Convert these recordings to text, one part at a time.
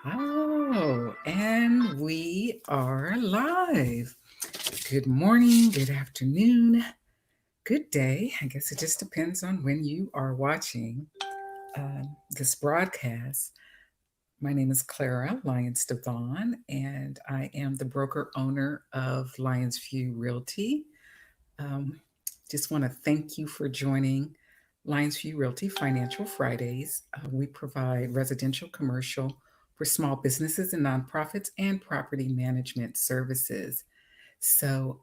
Oh, and we are live. Good morning, good afternoon, good day. I guess it just depends on when you are watching this broadcast. My name is Clara Lyons-DeVaughn, and I am the broker owner of Lyonsview Realty. Um, just want to thank you for joining Lyonsview Realty Financial Fridays. We provide residential, commercial, for small businesses and nonprofits and property management services. So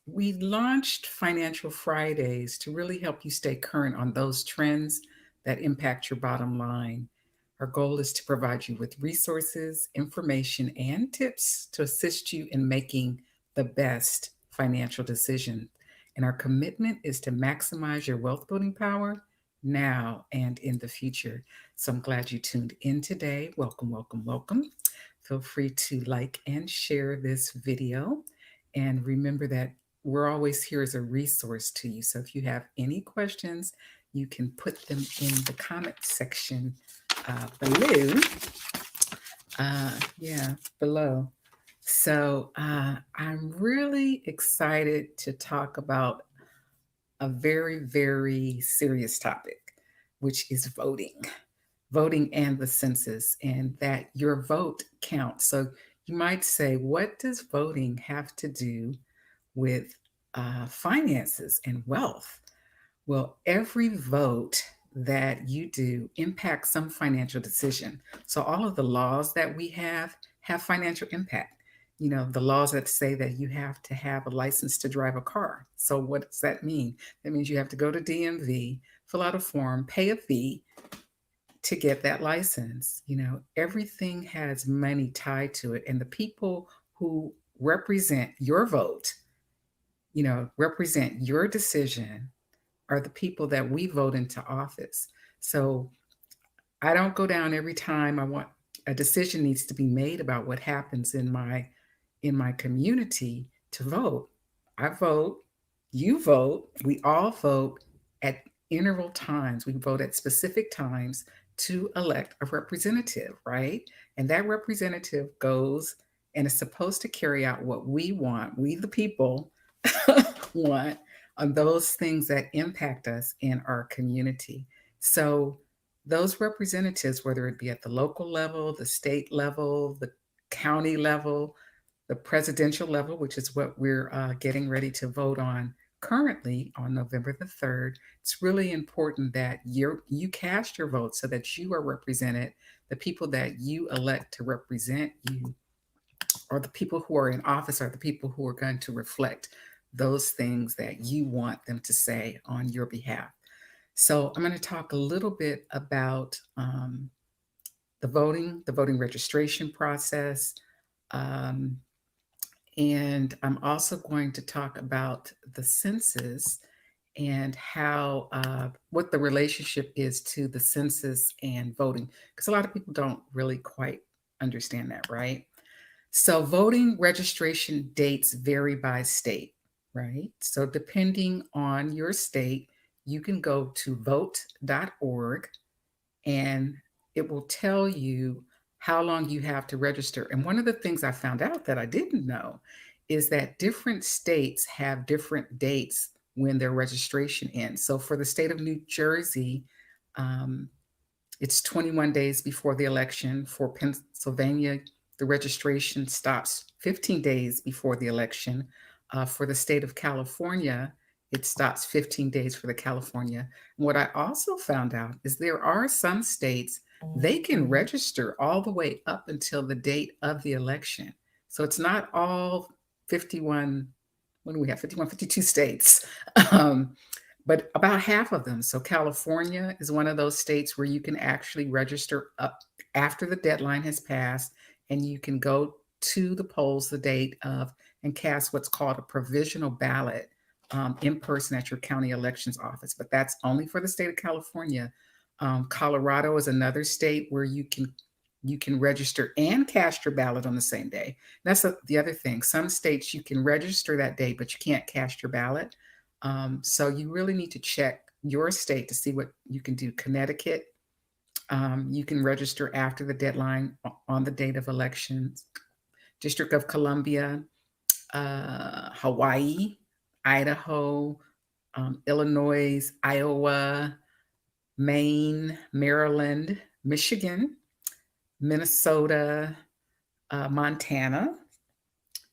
we launched Financial Fridays to really help you stay current on those trends that impact your bottom line. Our goal is to provide you with resources, information, and tips to assist you in making the best financial decision. And our commitment is to maximize your wealth building power now and in the future. So I'm glad you tuned in today. Welcome, welcome, welcome. Feel free to like and share this video. And remember that we're always here as a resource to you. So if you have any questions, you can put them in the comment section below. Below. So I'm really excited to talk about a very, very serious topic, which is voting and the census, and that your vote counts. So you might say, what does voting have to do with finances and wealth? Well, every vote that you do impacts some financial decision. So all of the laws that we have financial impact. You know, the laws that say that you have to have a license to drive a car. So what does that mean? That means you have to go to DMV, fill out a form, pay a fee to get that license. You know, everything has money tied to it. And the people who represent your vote, represent your decision, are the people that we vote into office. So I don't go down every time I want a decision needs to be made about what happens in my community to vote. I vote, you vote, we all vote at interval times. We vote at specific times to elect a representative, right? And that representative goes and is supposed to carry out what we want, we the people want, on those things that impact us in our community. So those representatives, whether it be at the local level, the state level, the county level, the presidential level, which is what we're getting ready to vote on currently on November the 3rd, it's really important that you cast your vote so that you are represented. The people that you elect to represent you, or the people who are in office, are the people who are going to reflect those things that you want them to say on your behalf. So I'm going to talk a little bit about the voting registration process, um, and I'm also going to talk about the census and how what the relationship is to the census and voting, because a lot of people don't really quite understand that, right? So voting registration dates vary by state, right? So depending on your state, you can go to vote.org and it will tell you how long you have to register. And one of the things I found out that I didn't know is that different states have different dates when their registration ends. So for the state of New Jersey, um, it's 21 days before the election. For Pennsylvania, the registration stops 15 days before the election. For the state of California, it stops 15 days for the California. And what I also found out is there are some states they can register all the way up until the date of the election. So it's not all 51, what do we have? 51, 52 states. Um, but about half of them. So California is one of those states where you can actually register up after the deadline has passed, and you can go to the polls the date of and cast what's called a provisional ballot in person at your county elections office. But that's only for the state of California. Colorado is another state where you can register and cast your ballot on the same day. That's the other thing. Some states you can register that day, but you can't cast your ballot. So you really need to check your state to see what you can do. Connecticut, You can register after the deadline on the date of elections. District of Columbia, Hawaii, Idaho, Illinois, Iowa, Maine, Maryland, Michigan, Minnesota, Montana,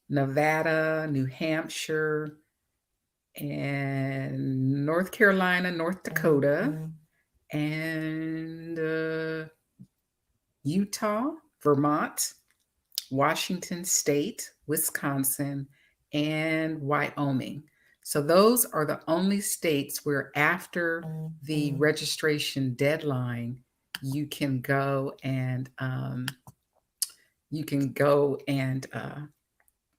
Nevada, New Hampshire, and North Carolina, North Dakota, and Utah, Vermont, Washington State, Wisconsin, and Wyoming. So those are the only states where after the registration deadline, you can go and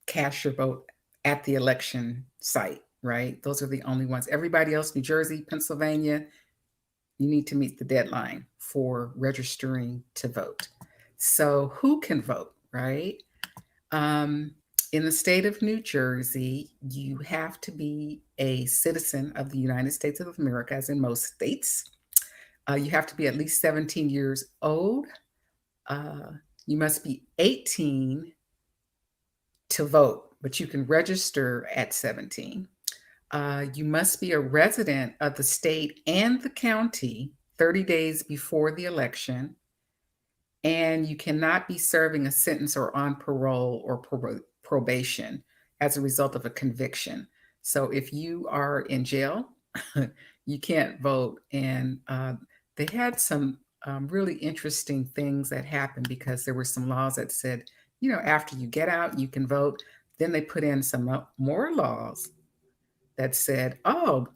cast your vote at the election site, right? Those are the only ones. Everybody else, New Jersey, Pennsylvania, you need to meet the deadline for registering to vote. So who can vote, right? In the state of New Jersey, you have to be a citizen of the United States of America, as in most states. You have to be at least 17 years old. You must be 18 to vote, but you can register at 17. You must be a resident of the state and the county 30 days before the election. And you cannot be serving a sentence or on parole or probation as a result of a conviction. So if you are in jail, you can't vote. And they had some really interesting things that happened because there were some laws that said, after you get out, you can vote. Then they put in some more laws that said, oh,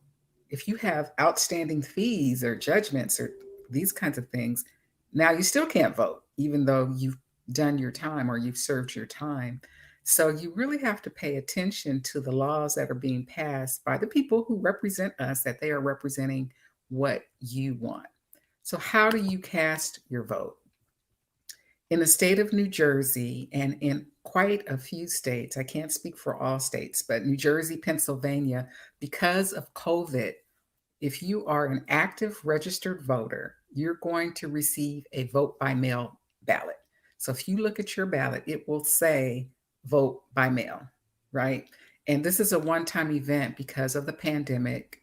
if you have outstanding fees or judgments or these kinds of things, now you still can't vote, even though you've done your time or you've served your time. So you really have to pay attention to the laws that are being passed by the people who represent us, that they are representing what you want. So how do you cast your vote? In the state of New Jersey and in quite a few states, I can't speak for all states, but New Jersey, Pennsylvania, because of COVID, if you are an active registered voter, you're going to receive a vote by mail ballot. So if you look at your ballot, it will say vote by mail, right? And this is a one-time event because of the pandemic.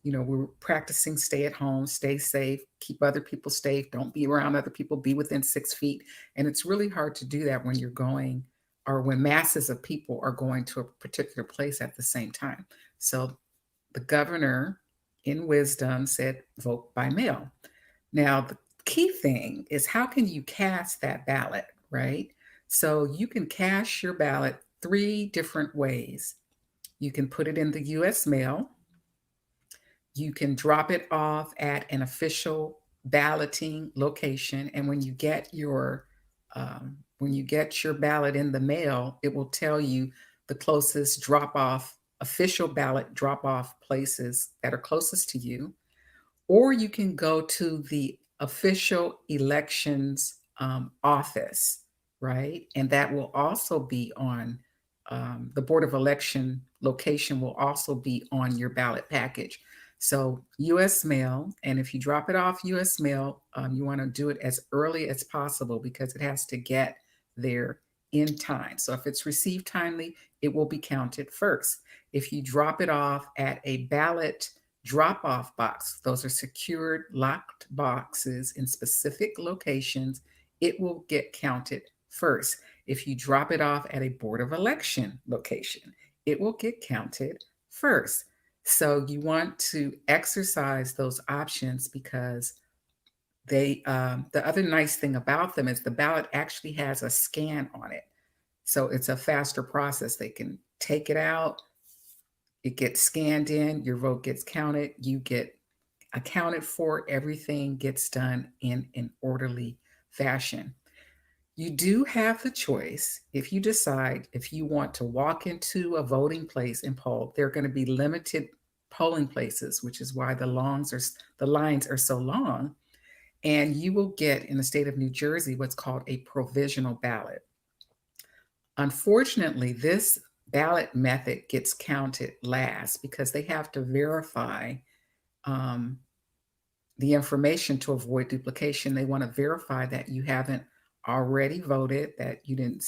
We're practicing stay at home, stay safe, keep other people safe, don't be around other people, be within 6 feet. And it's really hard to do that when you're going or when masses of people are going to a particular place at the same time. So the governor, in wisdom, said vote by mail. Now, the key thing is how can you cast that ballot, right? So you can cast your ballot 3 different ways. You can put it in the US mail. You can drop it off at an official balloting location, and when you get your ballot in the mail, it will tell you the closest official ballot drop-off places that are closest to you. Or you can go to the official elections office, right? And that will also be on the Board of Election location will also be on your ballot package. So US mail, and if you drop it off US mail, you want to do it as early as possible because it has to get there in time. So if it's received timely, it will be counted first. If you drop it off at a ballot drop-off box, those are secured, locked boxes in specific locations, it will get counted first. If you drop it off at a Board of Election location, it will get counted first. So you want to exercise those options because the other nice thing about them is the ballot actually has a scan on it. So it's a faster process. They can take it out, it gets scanned in, your vote gets counted, you get accounted for, everything gets done in an orderly fashion. You do have the choice if you decide if you want to walk into a voting place and poll. There are going to be limited polling places, which is why the lines are so long. And you will get in the state of New Jersey what's called a provisional ballot. Unfortunately, this ballot method gets counted last because they have to verify the information to avoid duplication. They want to verify that you haven't already voted, that you didn't,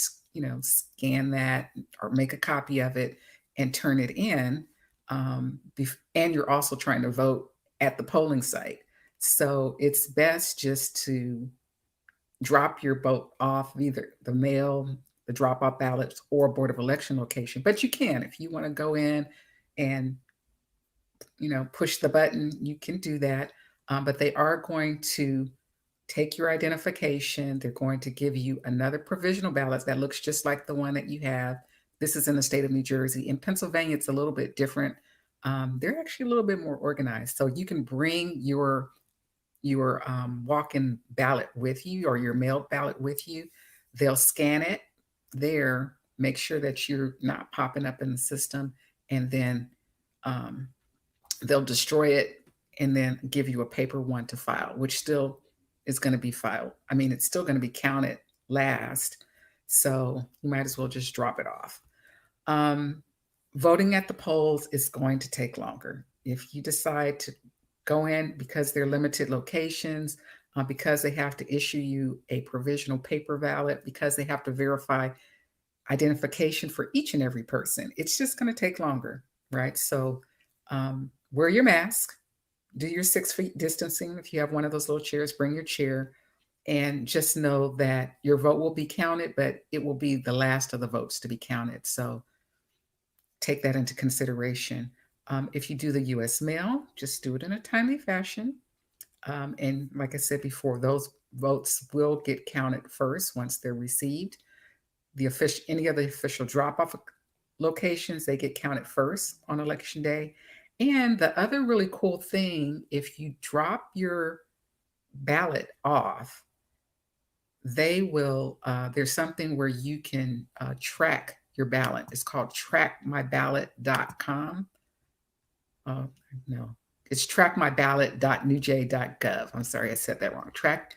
scan that or make a copy of it and turn it in. And you're also trying to vote at the polling site. So it's best just to drop your vote off either the mail, the drop off ballots, or Board of Election location. But you can, if you want to go in and push the button, you can do that. But they are going to take your identification. They're going to give you another provisional ballot that looks just like the one that you have. This is in the state of New Jersey. In Pennsylvania, it's a little bit different. They're actually a little bit more organized. So you can bring your walk-in ballot with you or your mailed ballot with you. They'll scan it there, make sure that you're not popping up in the system, and then they'll destroy it and then give you a paper one to file, which still is going to be filed. I mean, it's still going to be counted last. So you might as well just drop it off. Voting at the polls is going to take longer. If you decide to go in because they're limited locations, because they have to issue you a provisional paper ballot, because they have to verify identification for each and every person, it's just going to take longer, right? So wear your mask, do your 6 feet distancing. If you have one of those little chairs, bring your chair, and just know that your vote will be counted, but it will be the last of the votes to be counted. So take that into consideration. If you do the U.S. mail, just do it in a timely fashion. And like I said before, those votes will get counted first once they're received. Any other official drop-off locations, they get counted first on election day. And the other really cool thing, if you drop your ballot off, they will, there's something where you can track your ballot. It's called trackmyballot.com. No, it's trackmyballot.newj.gov. I'm sorry, I said that wrong. Track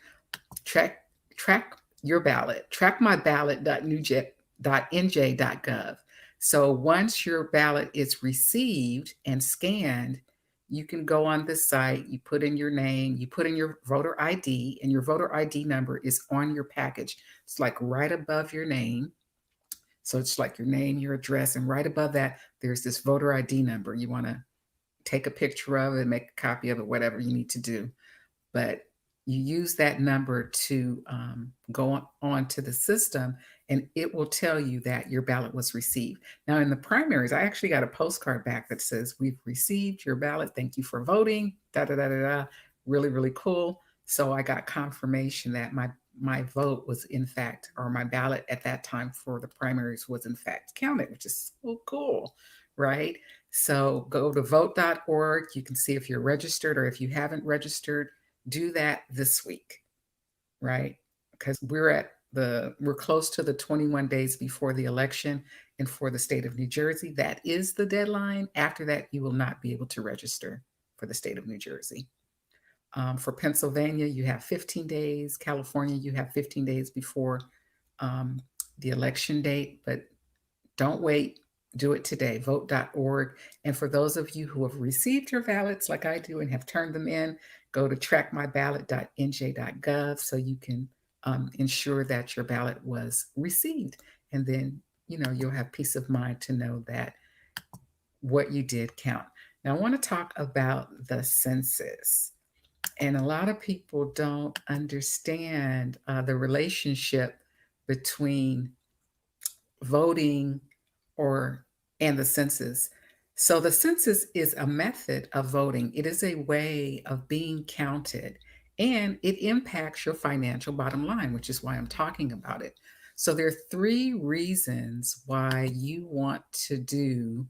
your ballot, trackmyballot.newj.gov. So once your ballot is received and scanned, you can go on this site, you put in your name, you put in your voter ID, and your voter ID number is on your package. It's like right above your name. So it's like your name, your address, and right above that, there's this voter ID number. You want to take a picture of it, make a copy of it, whatever you need to do. But you use that number to go on to the system, and it will tell you that your ballot was received. Now, in the primaries, I actually got a postcard back that says, "We've received your ballot. Thank you for voting." Da da da da da. Really, really cool. So I got confirmation that my vote was in fact, or my ballot at that time for the primaries was in fact counted, which is so cool, right? So go to vote.org. You can see if you're registered, or if you haven't registered, do that this week, right? Because we're close to the 21 days before the election. And for the state of New Jersey, that is the deadline. After that, you will not be able to register for the state of New Jersey. For Pennsylvania, you have 15 days. California, you have 15 days before the election date, but don't wait. Do it today, vote.org. And for those of you who have received your ballots like I do and have turned them in, go to trackmyballot.nj.gov so you can ensure that your ballot was received. And then, you'll have peace of mind to know that what you did count. Now, I want to talk about the census. And a lot of people don't understand the relationship between voting and the census. So the census is a method of voting. It is a way of being counted, and it impacts your financial bottom line, which is why I'm talking about it. So there are 3 reasons why you want to do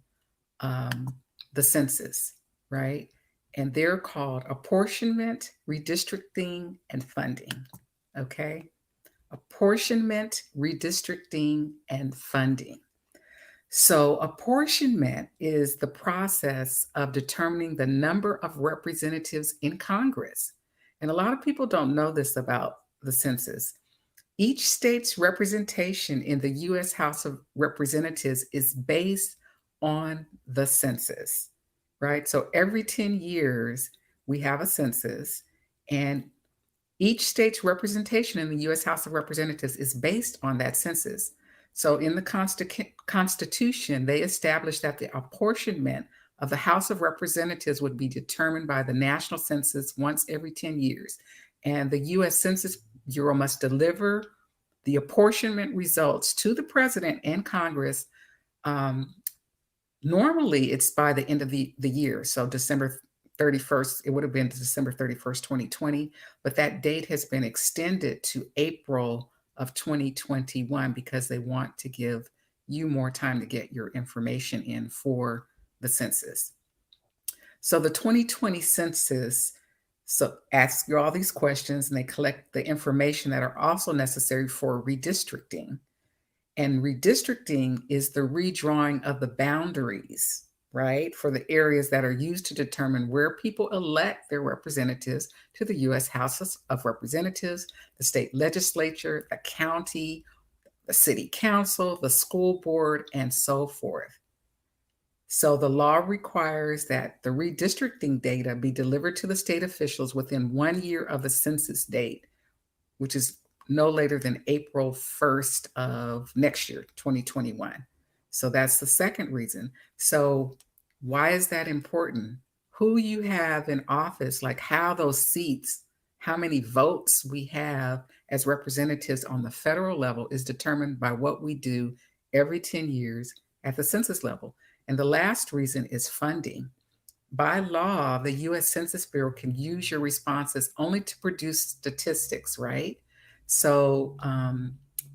the census, right? And they're called apportionment, redistricting, and funding. Okay? Apportionment, redistricting, and funding. So, apportionment is the process of determining the number of representatives in Congress. And a lot of people don't know this about the census. Each state's representation in the U.S. House of Representatives is based on the census, right? So, every 10 years, we have a census. And each state's representation in the U.S. House of Representatives is based on that census. So in the Constitution, they established that the apportionment of the House of Representatives would be determined by the national census once every 10 years. And the U.S. Census Bureau must deliver the apportionment results to the president and Congress. um, Normally, it's by the end of the year. So December 31st, it would have been December 31st, 2020, but that date has been extended to April of 2021 because they want to give you more time to get your information in for the census. So the 2020 census asks you all these questions, and they collect the information that are also necessary for redistricting. And redistricting is the redrawing of the boundaries, right, for the areas that are used to determine where people elect their representatives to the U.S. House of Representatives, the state legislature, the county, the city council, the school board, and so forth. So the law requires that the redistricting data be delivered to the state officials within 1 year of the census date, which is no later than April 1st of next year, 2021. So that's the second reason. So why is that important? Who you have in office, like how those seats, how many votes we have as representatives on the federal level is determined by what we do every 10 years at the census level. And the last reason is funding. By law, the U.S. Census Bureau can use your responses only to produce statistics, right? So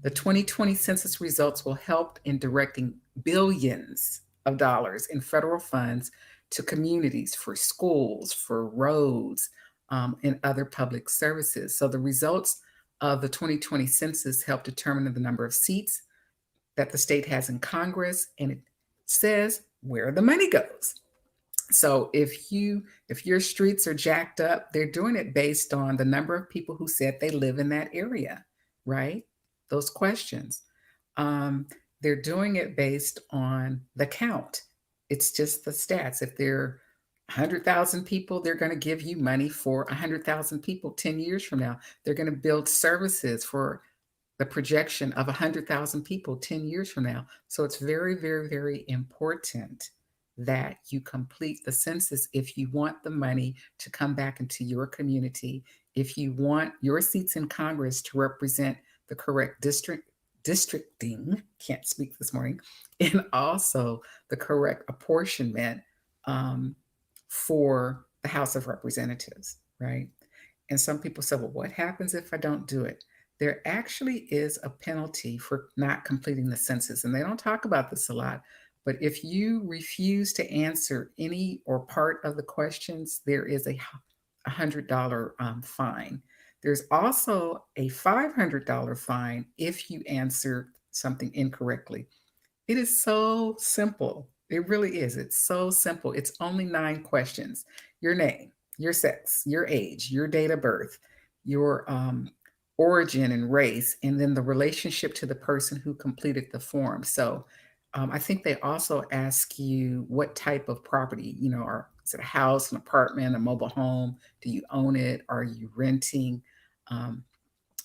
the 2020 census results will help in directing billions of dollars in federal funds to communities for schools, for roads, and other public services. So the results of the 2020 census help determine the number of seats that the state has in Congress, and it says where the money goes. So if your streets are jacked up, they're doing it based on the number of people who said they live in that area, right? Those questions. Um, they're doing it based on the count. It's just the stats. If there are 100,000 people, they're going to give you money for 100,000 people 10 years from now. They're going to build services for the projection of 100,000 people 10 years from now. So it's very, very, very important that you complete the census if you want the money to come back into your community, if you want your seats in Congress to represent the correct districting, can't speak this morning, and also the correct apportionment for the House of Representatives, right? And some people say, well, what happens if I don't do it? There actually is a penalty for not completing the census. And they don't talk about this a lot. But if you refuse to answer any or part of the questions, there is a $100 fine. There's also a $500 fine if you answer something incorrectly. It is so simple. It really is. It's so simple. It's only 9 questions: your name, your sex, your age, your date of birth, your origin and race, and then the relationship to the person who completed the form. So I think they also ask you what type of property, is it a house, an apartment, a mobile home? Do you own it? Are you renting? Um,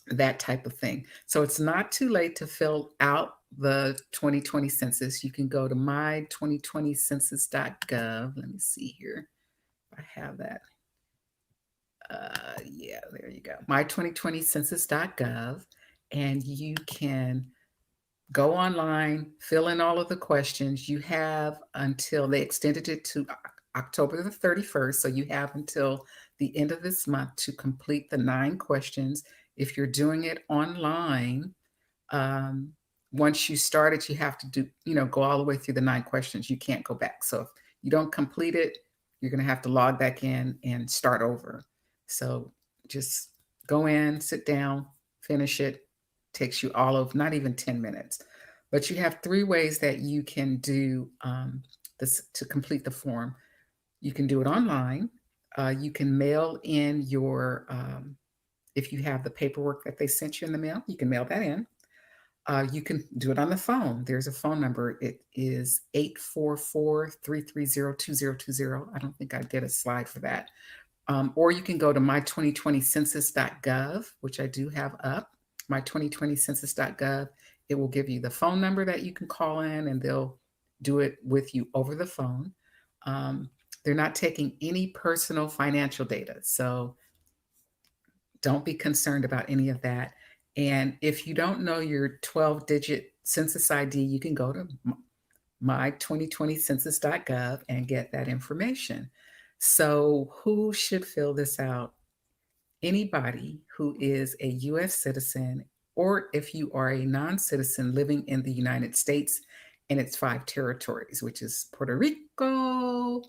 that type of thing. So it's not too late to fill out the 2020 census. You can go to my2020census.gov. Let me see here. I have that. Yeah, there you go. My2020census.gov. And you can go online, fill in all of the questions. You have until they extended it to October the 31st. So you have until the end of this month to complete the 9 questions. If you're doing it online, once you start it, you have to go all the way through the 9 questions. You can't go back. So if you don't complete it, you're going to have to log back in and start over. So just go in, sit down, finish it. Takes you all of not even 10 minutes. But you have 3 ways that you can do this to complete the form. You can do it online. You can mail in your, if you have the paperwork that they sent you in the mail, you can mail that in. You can do it on the phone. There's a phone number. It is 844-330-2020. I don't think I did a slide for that. Or you can go to my2020census.gov, which I do have up, my2020census.gov. It will give you the phone number that you can call in, and they'll do it with you over the phone. They're not taking any personal financial data, so don't be concerned about any of that. And if you don't know your 12-digit census ID, you can go to my2020census.gov and get that information. So, who should fill this out? Anybody who is a US citizen, or if you are a non citizen living in the United States and its 5 territories, which is Puerto Rico,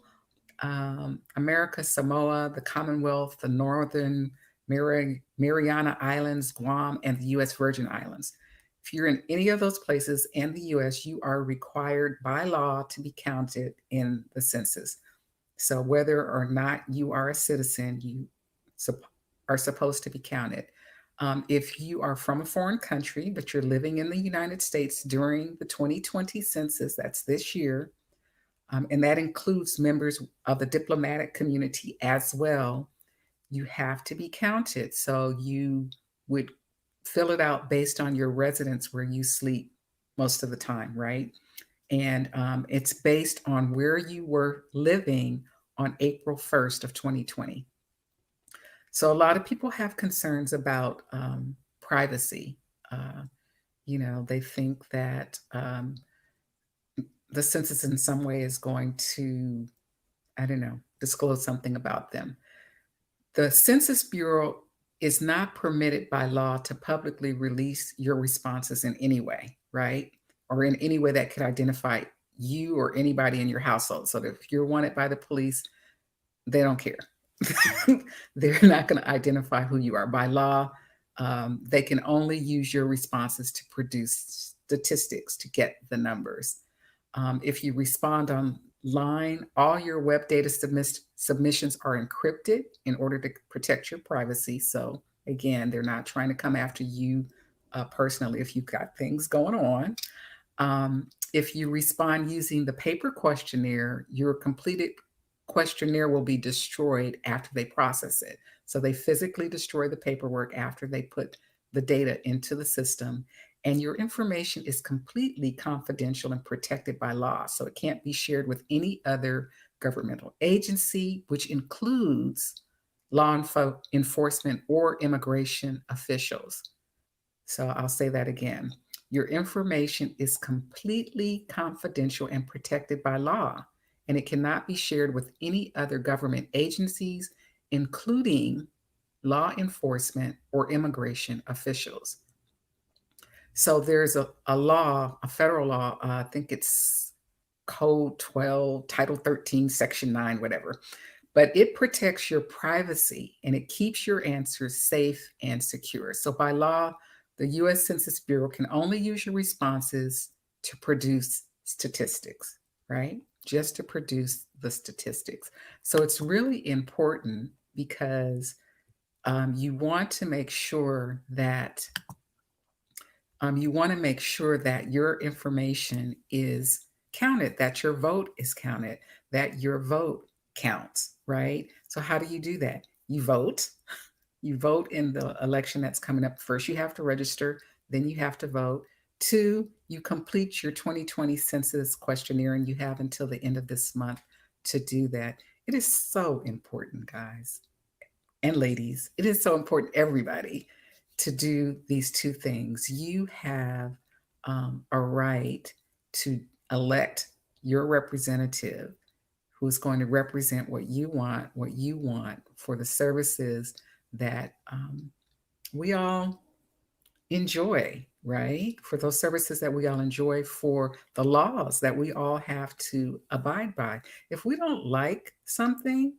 America, Samoa, the Commonwealth, the Northern Mariana Islands, Guam, and the US Virgin Islands. If you're in any of those places and the US, you are required by law to be counted in the census. So whether or not you are a citizen, you are supposed to be counted. If you are from a foreign country, but you're living in the United States during the 2020 census, that's this year, and that includes members of the diplomatic community as well, you have to be counted. So you would fill it out based on your residence where you sleep most of the time, right? And it's based on where you were living on April 1st of 2020. So a lot of people have concerns about privacy. Uh, they think that the census in some way is going to, I don't know, disclose something about them. The Census Bureau is not permitted by law to publicly release your responses in any way, right? Or in any way that could identify you or anybody in your household. So that if you're wanted by the police, they don't care. They're not going to identify who you are. By law, they can only use your responses to produce statistics to get the numbers. If you respond online, all your web data submissions are encrypted in order to protect your privacy. So again, they're not trying to come after you personally if you've got things going on. If you respond using the paper questionnaire, your completed questionnaire will be destroyed after they process it. So they physically destroy the paperwork after they put the data into the system. And your information is completely confidential and protected by law. So it can't be shared with any other governmental agency, which includes law enforcement or immigration officials. So I'll say that again. Your information is completely confidential and protected by law, and it cannot be shared with any other government agencies, including law enforcement or immigration officials. So there's a law, a federal law, I think it's Code 12, Title 13, Section 9, whatever. But it protects your privacy and it keeps your answers safe and secure. So by law, the US Census Bureau can only use your responses to produce statistics, right? Just to produce the statistics. So it's really important because you want to make sure that your information is counted, that your vote is counted, that your vote counts, right? So how do you do that? You vote. You vote in the election that's coming up. First, you have to register, then you have to vote. 2, you complete your 2020 census questionnaire, and you have until the end of this month to do that. It is so important, guys and ladies. It is so important, everybody, to do these 2 things. You have a right to elect your representative who's going to represent what you want for the services that we all enjoy, right? For those services that we all enjoy, for the laws that we all have to abide by. If we don't like something,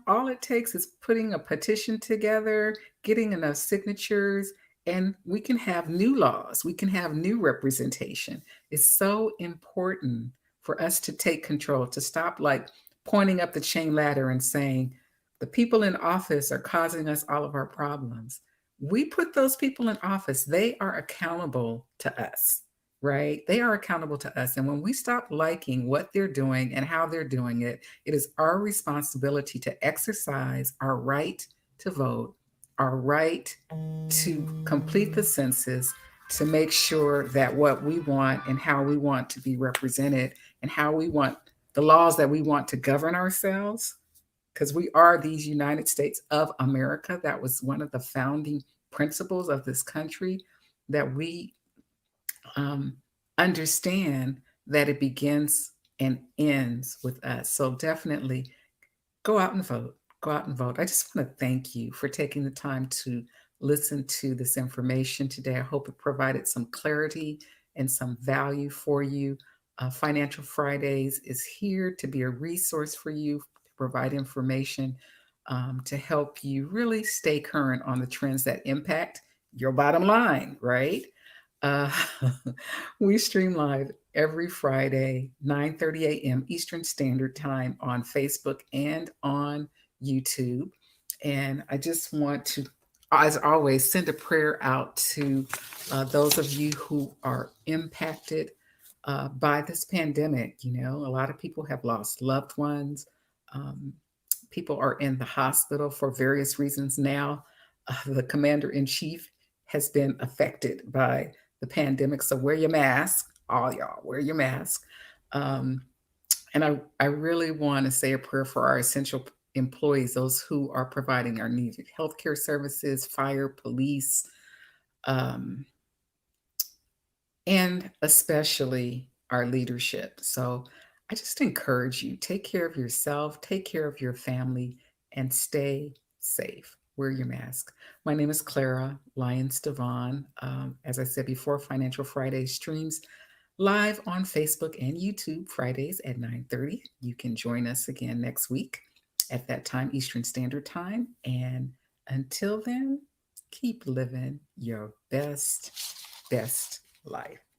all it takes is putting a petition together, getting enough signatures, and we can have new laws. We can have new representation. It's so important for us to take control, to stop like pointing up the chain ladder and saying, the people in office are causing us all of our problems. We put those people in office. They are accountable to us. right? They are accountable to us. And when we stop liking what they're doing and how they're doing it, it is our responsibility to exercise our right to vote, our right to complete the census, to make sure that what we want and how we want to be represented and how we want the laws that we want to govern ourselves, because we are these United States of America. That was one of the founding principles of this country, that we um, understand that it begins and ends with us. So definitely go out and vote. Go out and vote. I just want to thank you for taking the time to listen to this information today. I hope it provided some clarity and some value for you. Financial Fridays is here to be a resource for you, to provide information, to help you really stay current on the trends that impact your bottom line, right? Uh, we stream live every Friday, 9:30 a.m. Eastern Standard Time on Facebook and on YouTube. And I just want to, as always, send a prayer out to those of you who are impacted by this pandemic. You know, a lot of people have lost loved ones. Um, People are in the hospital for various reasons now. The commander in chief has been affected by the pandemic. So wear your mask, all y'all, wear your mask. Um, and I really want to say a prayer for our essential employees, those who are providing our needed healthcare services, fire, police, um, and especially our leadership. So I just encourage you, take care of yourself, take care of your family, and stay safe. Wear your mask. My name is Clara Lyons-DeVaughn. As I said before, Financial Friday streams live on Facebook and YouTube Fridays at 9:30. You can join us again next week at that time, Eastern Standard Time. And until then, keep living your best life.